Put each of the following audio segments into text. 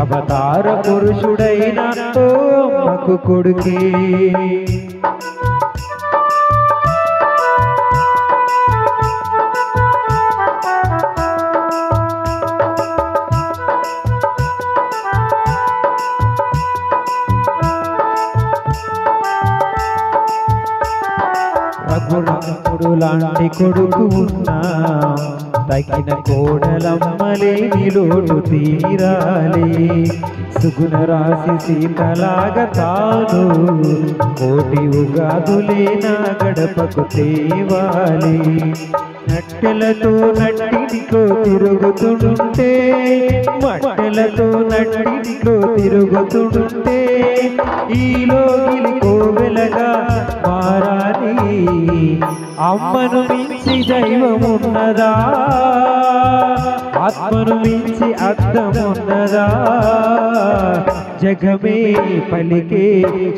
అవతార పురుషుడైన ఓ అమ్మకు కొడుకే. రఘురాముడు లాంటి కొడుకు ఉన్నా తగిన కోడలమ్మలేని లోటు తీరాలి. సుగుణ రాసి సీతలాగా తాను కోటి ఉగాదులే నా గడపకు తేవాలి. నట్టెలతో నట్టింట్లో తిరుగుతుంటే మట్టెలతో నట్టింట్లో తిరుగుతుంటే ఈలోగిలి కోవెలగా మారాలి. అమ్మను మించి దైవమున్నదా, ఆత్మను మించి అర్థమున్నదా, జగమే పలికే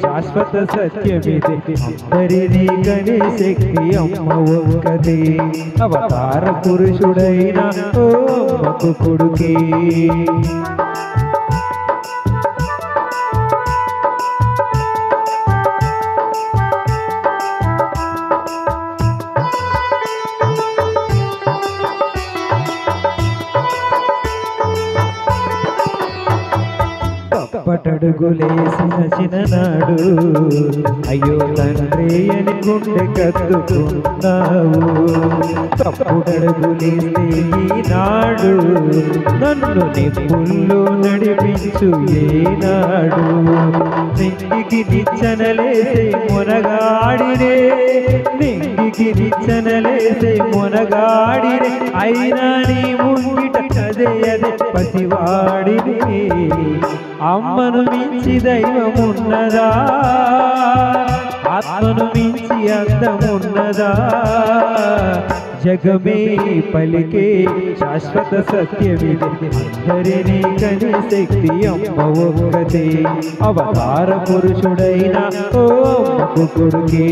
శాశ్వత సత్యమిది. అందరినీ కనే శక్తి అమ్మ ఒక్కదే. అవతార పురుషుడైన ఓ అమ్మకు కొడుకే. పటడుగులేసిన చిన్ననాడు అయ్యో తండ్రి అని గుండె కత్తుకున్నావు. తప్పుడడుగులేస్తే ఈనాడు నన్ను నిప్పుల్లో నడిపించు ఏనాడు. నింగికి నిచ్చనలేసే మొనగాడినే, నింగికి నిచ్చనలేసే మొనగాడినే, అయినా నీ ముంగిట అదే అదే పసివాడిని. అమ్మను మించి దైవమున్నదా, ఆత్మను మించి అర్థమున్నదా, జగమే పలికే శాశ్వత సత్యమిది. అందరినీ కనే శక్తి అమ్మ ఒక్కతే. అవతార పురుషుడైన ఓ అమ్మకు కొడుకే.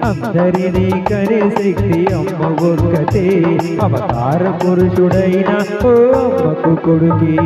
అందరినీ కనే శక్తి అమ్మ ఒక్కతే. అవతార పురుషుడైన ఓ అమ్మకు కొడుకే.